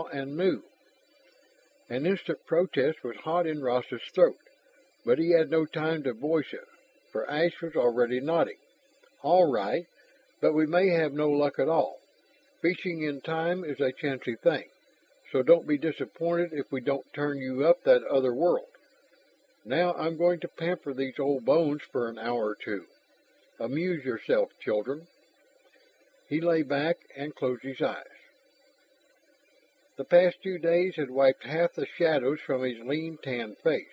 and knew. An instant protest was hot in Ross's throat, but he had no time to voice it, for Ash was already nodding. All right, but we may have no luck at all. Fishing in time is a chancy thing, so don't be disappointed if we don't turn you up that other world. Now I'm going to pamper these old bones for an hour or two. Amuse yourself, children." He lay back and closed his eyes. The past 2 days had wiped half the shadows from his lean, tan face.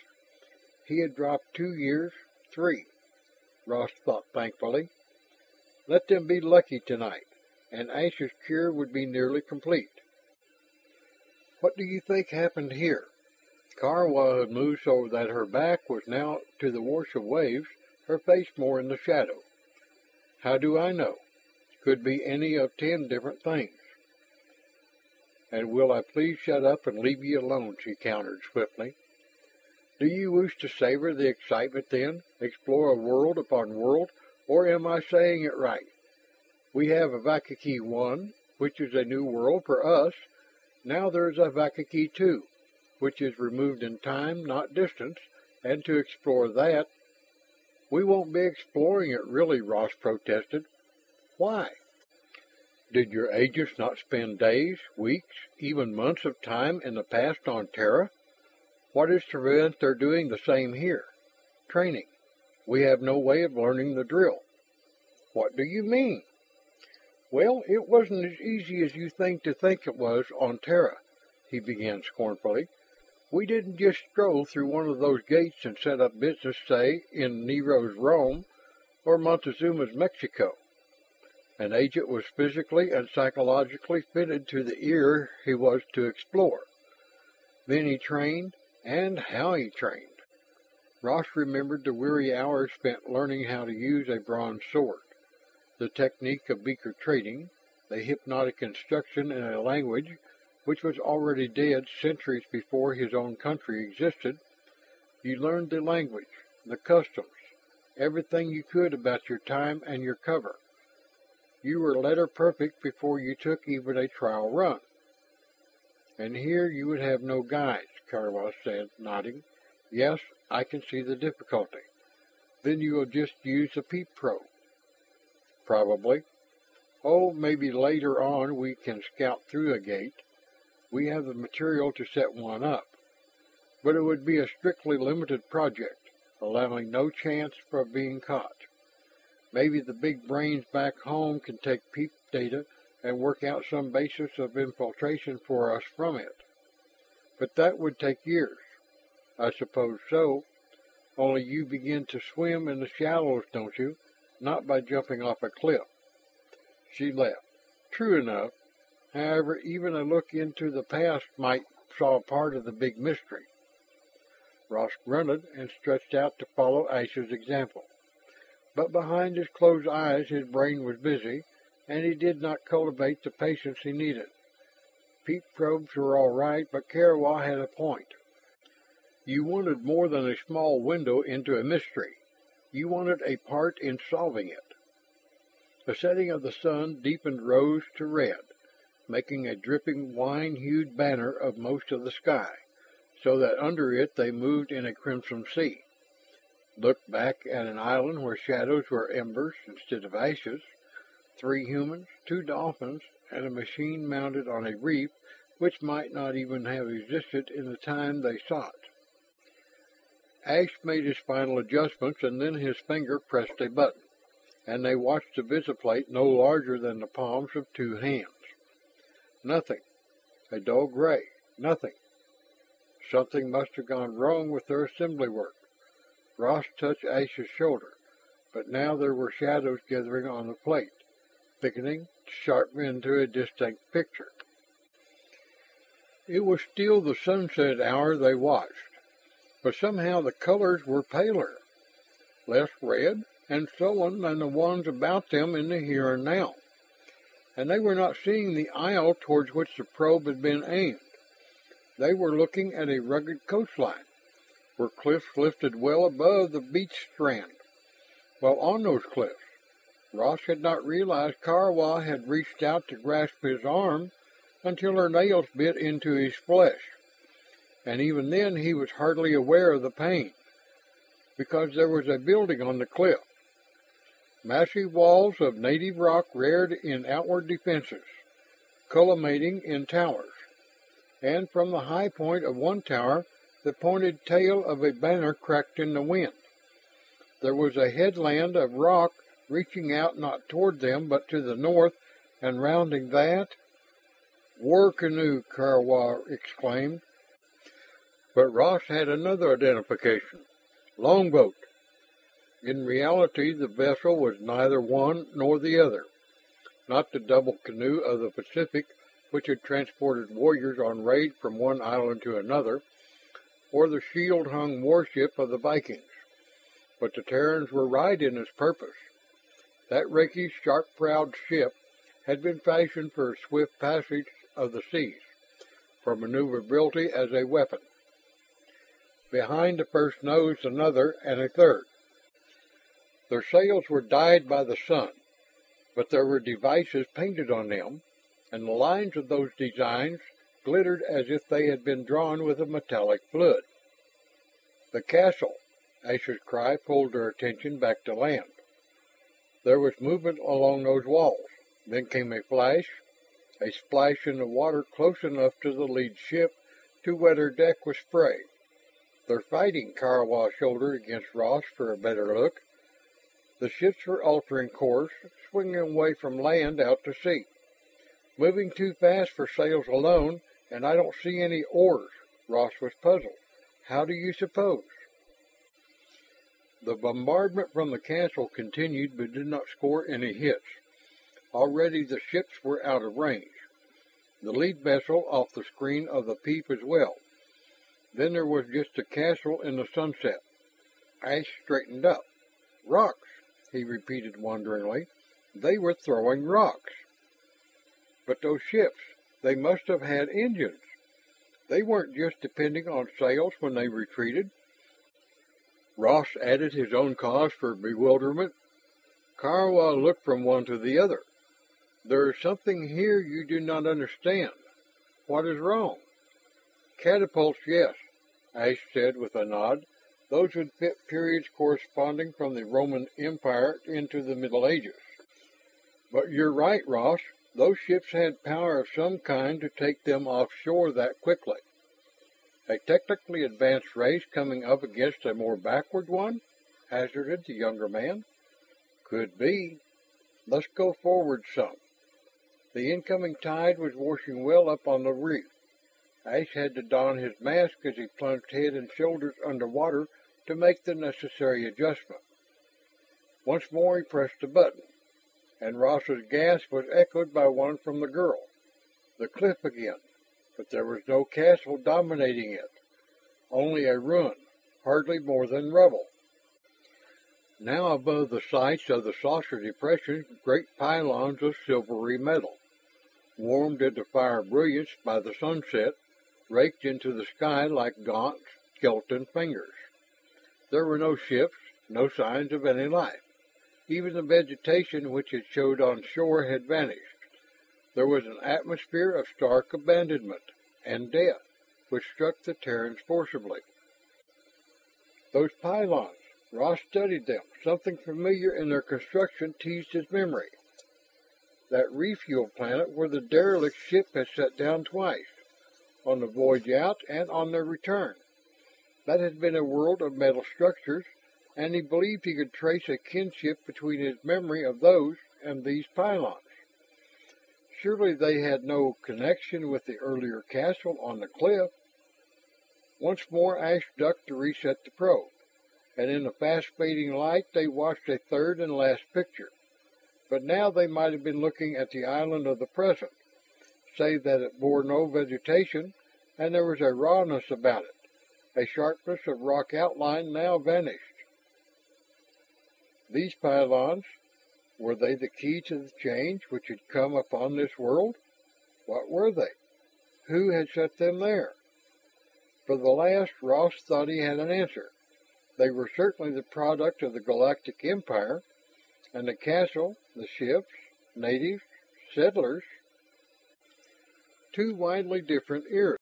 He had dropped 2 years, 3, Ross thought thankfully. Let them be lucky tonight, and Ash's cure would be nearly complete. What do you think happened here? Karwa had moved so that her back was now to the wash of waves, her face more in the shadow. How do I know? Could be any of 10 different things. And will I please shut up and leave you alone, she countered swiftly. Do you wish to savor the excitement then, explore a world upon world, or am I saying it right? We have a Vakiki 1, which is a new world for us. Now there's a Vakiki 2, which is removed in time, not distance, and to explore that... We won't be exploring it really, Ross protested. Why? Did your agents not spend days, weeks, even months of time in the past on Terra? What is to prevent their doing the same here? Training. We have no way of learning the drill. What do you mean? Well, it wasn't as easy as you think it was on Terra, he began scornfully. We didn't just stroll through one of those gates and set up business, say, in Nero's Rome or Montezuma's Mexico. An agent was physically and psychologically fitted to the era he was to explore. Then he trained, and how he trained. Ross remembered the weary hours spent learning how to use a bronze sword, the technique of beaker trading, the hypnotic instruction in a language which was already dead centuries before his own country existed. You learned the language, the customs, everything you could about your time and your cover. You were letter perfect before you took even a trial run. And here you would have no guides, Karwa said, nodding. Yes, I can see the difficulty. Then you will just use the peep probe. Probably. Oh, maybe later on we can scout through a gate. We have the material to set one up. But it would be a strictly limited project, allowing no chance for being caught. Maybe the big brains back home can take peep data and work out some basis of infiltration for us from it. But that would take years. I suppose so. Only you begin to swim in the shallows, don't you? Not by jumping off a cliff. She laughed. True enough. However, even a look into the past might solve part of the big mystery. Ross grunted and stretched out to follow Ash's example. But behind his closed eyes his brain was busy, and he did not cultivate the patience he needed. Peep probes were all right, but Karwa had a point. You wanted more than a small window into a mystery. You wanted a part in solving it. The setting of the sun deepened rose to red, making a dripping wine-hued banner of most of the sky, so that under it they moved in a crimson sea. Looked back at an island where shadows were embers instead of ashes, 3 humans, 2 dolphins, and a machine mounted on a reef which might not even have existed in the time they sought. Ash made his final adjustments, and then his finger pressed a button, and they watched the visiplate no larger than the palms of 2 hands. Nothing. A dull gray. Nothing. Something must have gone wrong with their assembly work. Ross touched Ash's shoulder, but now there were shadows gathering on the plate, thickening to sharpen into a distinct picture. It was still the sunset hour they watched, but somehow the colors were paler, less red and sullen than the ones about them in the here and now. And they were not seeing the isle towards which the probe had been aimed. They were looking at a rugged coastline, where cliffs lifted well above the beach strand. While on those cliffs, Ross had not realized Karwa had reached out to grasp his arm, until her nails bit into his flesh, and even then he was hardly aware of the pain, because there was a building on the cliff. Massive walls of native rock reared in outward defenses, culminating in towers, and from the high point of one tower the pointed tail of a banner cracked in the wind. There was a headland of rock reaching out not toward them but to the north, and rounding that... "War canoe!" Karwa exclaimed. But Ross had another identification. Longboat. In reality, the vessel was neither one nor the other. Not the double canoe of the Pacific, which had transported warriors on raid from one island to another, or the shield-hung warship of the Vikings. But the Terrans were right in its purpose. That rakish, sharp-prowed ship had been fashioned for swift passage of the seas, for maneuverability as a weapon. Behind the first nose another and a third. Their sails were dyed by the sun, but there were devices painted on them, and the lines of those designs glittered as if they had been drawn with a metallic fluid. "The castle!" Ash's cry pulled their attention back to land. There was movement along those walls. Then came a flash, a splash in the water close enough to the lead ship to wet her deck with spray. "They're fighting!" Karwa shouldered against Ross for a better look. The ships were altering course, swinging away from land out to sea. "Moving too fast for sails alone, and I don't see any oars." Ross was puzzled. "How do you suppose?" The bombardment from the castle continued, but did not score any hits. Already the ships were out of range. The lead vessel off the screen of the peep as well. Then there was just the castle in the sunset. Ash straightened up. "Rocks," he repeated wonderingly. "They were throwing rocks." "But those ships, they must have had engines. They weren't just depending on sails when they retreated." Ross added his own cause for bewilderment. Karwa looked from one to the other. "There is something here you do not understand. What is wrong?" "Catapults, yes," Ash said with a nod. "Those would fit periods corresponding from the Roman Empire into the Middle Ages." "But you're right, Ross. Those ships had power of some kind to take them offshore that quickly." "A technically advanced race coming up against a more backward one?" hazarded the younger man. "Could be. Let's go forward some." The incoming tide was washing well up on the reef. Ash had to don his mask as he plunged head and shoulders underwater to make the necessary adjustment. Once more he pressed the button, and Ross's gasp was echoed by one from the girl. The cliff again, but there was no castle dominating it. Only a ruin, hardly more than rubble. Now above the sites of the saucer depressions, great pylons of silvery metal, warmed into fire brilliance by the sunset, raked into the sky like gaunt, skeleton fingers. There were no ships, no signs of any life. Even the vegetation which had showed on shore had vanished. There was an atmosphere of stark abandonment and death, which struck the Terrans forcibly. Those pylons, Ross studied them. Something familiar in their construction teased his memory. That refuel planet where the derelict ship had set down twice, on the voyage out and on their return. That had been a world of metal structures, and he believed he could trace a kinship between his memory of those and these pylons. Surely they had no connection with the earlier castle on the cliff. Once more Ash ducked to reset the probe, and in the fast-fading light they watched a third and last picture. But now they might have been looking at the island of the present, save that it bore no vegetation, and there was a rawness about it, a sharpness of rock outline now vanished. These pylons, were they the key to the change which had come upon this world? What were they? Who had set them there? For the last, Ross thought he had an answer. They were certainly the product of the Galactic Empire, and the castle, the ships, natives, settlers. two widely different eras.